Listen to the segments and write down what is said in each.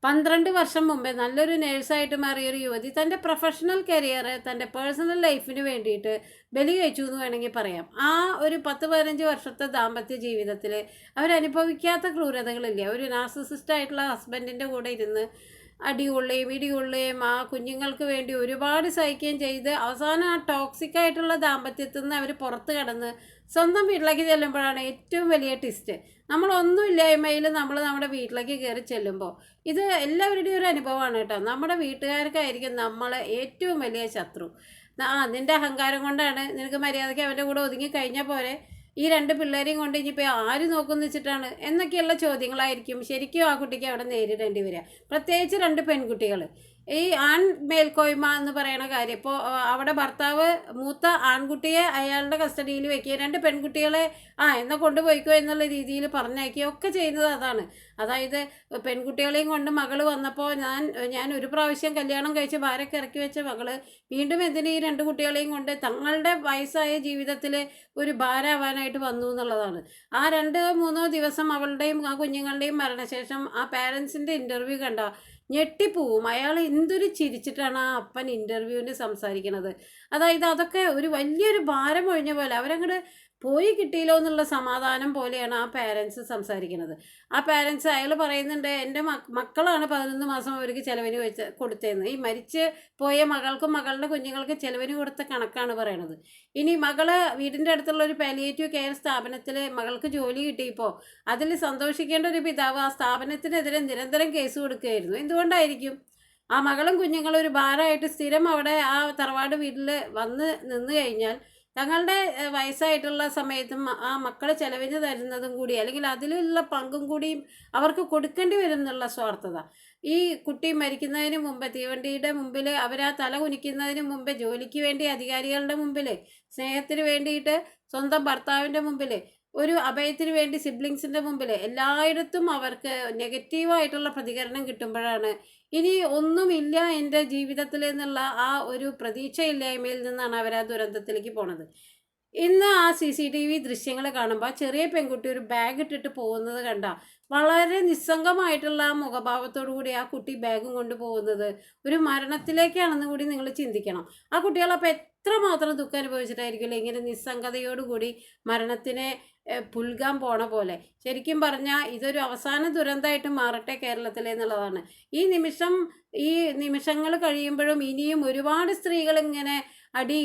12 വർഷം മുമ്പേ നല്ലൊരു നേഴ്സായിട്ട് മാറിയൊരു യുവതി തൻ്റെ പ്രൊഫഷണൽ കരിയർ തൻ്റെ പേഴ്സണൽ ലൈഫിന് വേണ്ടിയിട്ട് ബലി കഴിച്ചു എന്ന് വേണമെങ്കിൽ പറയാം. ആ ഒരു 10-15 വർഷത്തെ ദാമ്പത്യ ജീവിതത്തിൽ അവരനുഭവിക്കാത്ത ക്രൂരതകളില്ല. ഒരു നാർസിസിസ്റ്റ് ആയിട്ടുള്ള ഹസ്ബൻഡിൻ്റെ കൂടെ ഇരുന്ന് അടികൊള്ളുകയും ഇടികൊള്ളുകയും ആ കുഞ്ഞുങ്ങൾക്ക് വേണ്ടി ഒരുപാട് സഹിക്കുകയും ചെയ്ത് അവസാനം ആ ടോക്സിക് ആയിട്ടുള്ള ദാമ്പത്യത്തിൽ നിന്ന് അവർ പുറത്ത് കടന്ന് സ്വന്തം വീട്ടിലേക്ക് ചെല്ലുമ്പോഴാണ് ഏറ്റവും വലിയ ട്വിസ്റ്റ്. നമ്മളൊന്നുമില്ലായ്മയിൽ നമ്മൾ നമ്മുടെ വീട്ടിലേക്ക് കയറി ചെല്ലുമ്പോൾ ഇത് എല്ലാവരുടെയും ഒരു അനുഭവമാണ് കേട്ടോ. നമ്മുടെ വീട്ടുകാർക്കായിരിക്കും നമ്മളെ ഏറ്റവും വലിയ ശത്രു. നിൻ്റെ അഹങ്കാരം കൊണ്ടാണ്, നിനക്ക് മര്യാദയ്ക്ക് അവൻ്റെ കൂടെ ഒതുങ്ങി കഴിഞ്ഞാൽ പോരെ, ഈ 2 പിള്ളേരെയും കൊണ്ട് ഇനിയിപ്പോൾ ആര് നോക്കുമെന്ന് വെച്ചിട്ടാണ് എന്നൊക്കെയുള്ള ചോദ്യങ്ങളായിരിക്കും ശരിക്കും ആ കുട്ടിക്ക് അവിടെ നേരിടേണ്ടി വരിക. പ്രത്യേകിച്ച് 2 പെൺകുട്ടികൾ. ഈ ആൺ മേൽക്കോയ്മ എന്ന് പറയുന്ന കാര്യം ഇപ്പോൾ അവിടെ ഭർത്താവ് മൂത്ത ആൺകുട്ടിയെ അയാളുടെ കസ്റ്റഡിയിൽ വയ്ക്കുക, 2 പെൺകുട്ടികളെ എന്നാൽ കൊണ്ടുപോയിക്കോ എന്നുള്ള രീതിയിൽ പറഞ്ഞയക്കുകയോ ഒക്കെ ചെയ്യുന്നത് അതാണ്. അതായത് പെൺകുട്ടികളെയും കൊണ്ട് മകൾ വന്നപ്പോൾ ഞാൻ ഒരു പ്രാവശ്യം കല്യാണം കഴിച്ച് ഭാര്യയ്ക്ക് ഇറക്കി വെച്ച മകൾ വീണ്ടും എന്തിന് ഈ 2 കുട്ടികളെയും കൊണ്ട് തങ്ങളുടെ വയസ്സായ ജീവിതത്തിൽ ഒരു ഭാരമാവാനായിട്ട് വന്നു എന്നുള്ളതാണ്. ആ 2-3 ദിവസം അവളുടെയും ആ കുഞ്ഞുങ്ങളുടെയും മരണശേഷം ആ പാരൻസിൻ്റെ ഇൻ്റർവ്യൂ കണ്ട ഞെട്ടിപ്പോവും. അയാൾ എന്തൊരു ചിരിച്ചിട്ടാണ് ആ അപ്പൻ ഇൻ്റർവ്യൂവിന് സംസാരിക്കുന്നത്. അതായത് അതൊക്കെ ഒരു വലിയൊരു ഭാരം ഒഴിഞ്ഞ പോലെ അവരങ്ങോട്ട് പോയി കിട്ടിയില്ലോ എന്നുള്ള സമാധാനം പോലെയാണ് ആ പാരൻസ് സംസാരിക്കുന്നത്. ആ പാരൻസ് അയാൾ പറയുന്നുണ്ട്, എൻ്റെ മക്കളാണ് 11 മാസം അവർക്ക് ചിലവിന് കൊടുത്തതെന്ന്. ഈ മരിച്ച് പോയ മകൾക്കും മകളുടെ കുഞ്ഞുങ്ങൾക്ക് ചിലവിന് കൊടുത്ത കണക്കാണ് പറയണത്. ഇനി മകള് വീടിൻ്റെ അടുത്തുള്ള ഒരു പാലിയേറ്റീവ് കെയർ സ്ഥാപനത്തിൽ മകൾക്ക് ജോലി കിട്ടിയപ്പോൾ അതിൽ സന്തോഷിക്കേണ്ട ഒരു പിതാവ് ആ സ്ഥാപനത്തിനെതിരെ നിരന്തരം കേസ് കൊടുക്കുകയായിരുന്നു. എന്തുകൊണ്ടായിരിക്കും? ആ മകളും കുഞ്ഞുങ്ങളും ഒരു ഭാരമായിട്ട് സ്ഥിരം അവിടെ ആ തറവാട് വീട്ടിൽ വന്ന് നിന്ന് കഴിഞ്ഞാൽ തങ്ങളുടെ വയസ്സായിട്ടുള്ള സമയത്തും ആ മക്കളെ ചെലവിന് തരുന്നതും കൂടി അല്ലെങ്കിൽ അതിലുള്ള പങ്കും കൂടിയും അവർക്ക് കൊടുക്കേണ്ടി വരും എന്നുള്ള സ്വാർത്ഥത. ഈ കുട്ടി മരിക്കുന്നതിന് മുമ്പ് തീവണ്ടിയുടെ മുമ്പിൽ അവരാ തല കുനിക്കുന്നതിന് മുമ്പേ ജോലിക്ക് വേണ്ടി അധികാരികളുടെ മുമ്പിൽ, സ്നേഹത്തിന് വേണ്ടിയിട്ട് സ്വന്തം ഭർത്താവിൻ്റെ മുമ്പിൽ, ഒരു അഭയത്തിന് വേണ്ടി സിബ്ലിങ്സിൻ്റെ മുമ്പിൽ, എല്ലായിടത്തും അവർക്ക് നെഗറ്റീവായിട്ടുള്ള പ്രതികരണം കിട്ടുമ്പോഴാണ് ഇനി ഒന്നുമില്ല എൻ്റെ ജീവിതത്തിൽ എന്നുള്ള ആ ഒരു പ്രതീക്ഷയില്ലായ്മയിൽ നിന്നാണ് അവർ ആ ദുരന്തത്തിലേക്ക് പോണത്. ഇന്ന് ആ CCTV ദൃശ്യങ്ങൾ കാണുമ്പോൾ ചെറിയ പെൺകുട്ടി ഒരു ബാഗ് ഇട്ടിട്ട് പോകുന്നത് കണ്ട വളരെ നിസ്സംഗമായിട്ടുള്ള ആ മുഖഭാവത്തോടു കൂടി ആ കുട്ടി ബാഗും കൊണ്ട് പോകുന്നത് ഒരു മരണത്തിലേക്കാണെന്ന് കൂടി നിങ്ങൾ ചിന്തിക്കണം. ആ കുട്ടികളപ്പോൾ എത്രമാത്രം ദുഃഖം അനുഭവിച്ചിട്ടായിരിക്കില്ല ഇങ്ങനെ നിസ്സംഗതയോടുകൂടി മരണത്തിനെ പുൽകാൻ പോണ പോലെ. ശരിക്കും പറഞ്ഞാൽ ഇതൊരു അവസാന ദുരന്തമായിട്ട് മാറട്ടെ കേരളത്തിൽ എന്നുള്ളതാണ്. ഈ നിമിഷങ്ങൾ കഴിയുമ്പോഴും ഇനിയും ഒരുപാട് സ്ത്രീകൾ ഇങ്ങനെ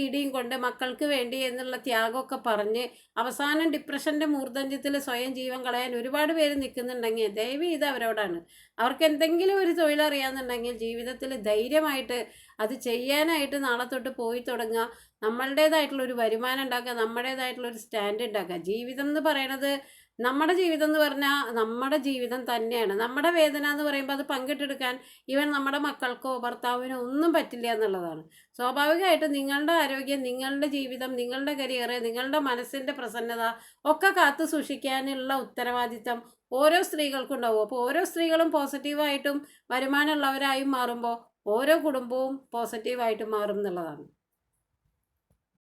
ഇടിയും കൊണ്ട് മക്കൾക്ക് വേണ്ടി എന്നുള്ള ത്യാഗമൊക്കെ പറഞ്ഞ് അവസാനം ഡിപ്രഷൻ്റെ മൂർധന്യത്തിൽ സ്വയം ജീവൻ കളയാൻ ഒരുപാട് പേര് നിൽക്കുന്നുണ്ടെങ്കിൽ ദയവ് ചെയ്ത് അവരോടാണ്. അവർക്ക് എന്തെങ്കിലും ഒരു തൊഴിലറിയാമെന്നുണ്ടെങ്കിൽ ജീവിതത്തിൽ ധൈര്യമായിട്ട് അത് ചെയ്യാനായിട്ട് നാളെ തൊട്ട് പോയി തുടങ്ങുക. നമ്മളുടേതായിട്ടുള്ളൊരു വരുമാനം ഉണ്ടാക്കുക, നമ്മുടേതായിട്ടുള്ളൊരു സ്റ്റാൻഡ് ഉണ്ടാക്കുക. ജീവിതം എന്ന് പറയണത് നമ്മുടെ ജീവിതം എന്ന് പറഞ്ഞാൽ നമ്മുടെ ജീവിതം തന്നെയാണ്. നമ്മുടെ വേദന എന്ന് പറയുമ്പോൾ അത് പങ്കിട്ടെടുക്കാൻ ഈവൻ നമ്മുടെ മക്കൾക്കോ ഭർത്താവിനോ ഒന്നും പറ്റില്ല എന്നുള്ളതാണ്. സ്വാഭാവികമായിട്ടും നിങ്ങളുടെ ആരോഗ്യം, നിങ്ങളുടെ ജീവിതം, നിങ്ങളുടെ കരിയർ, നിങ്ങളുടെ മനസ്സിൻ്റെ പ്രസന്നത ഒക്കെ കാത്തു സൂക്ഷിക്കാനുള്ള ഉത്തരവാദിത്തം ഓരോ സ്ത്രീകൾക്കും ഉണ്ടാവും. അപ്പോൾ ഓരോ സ്ത്രീകളും പോസിറ്റീവായിട്ടും വരുമാനമുള്ളവരായും മാറുമ്പോൾ ഓരോ കുടുംബവും പോസിറ്റീവായിട്ട് മാറും എന്നുള്ളതാണ്.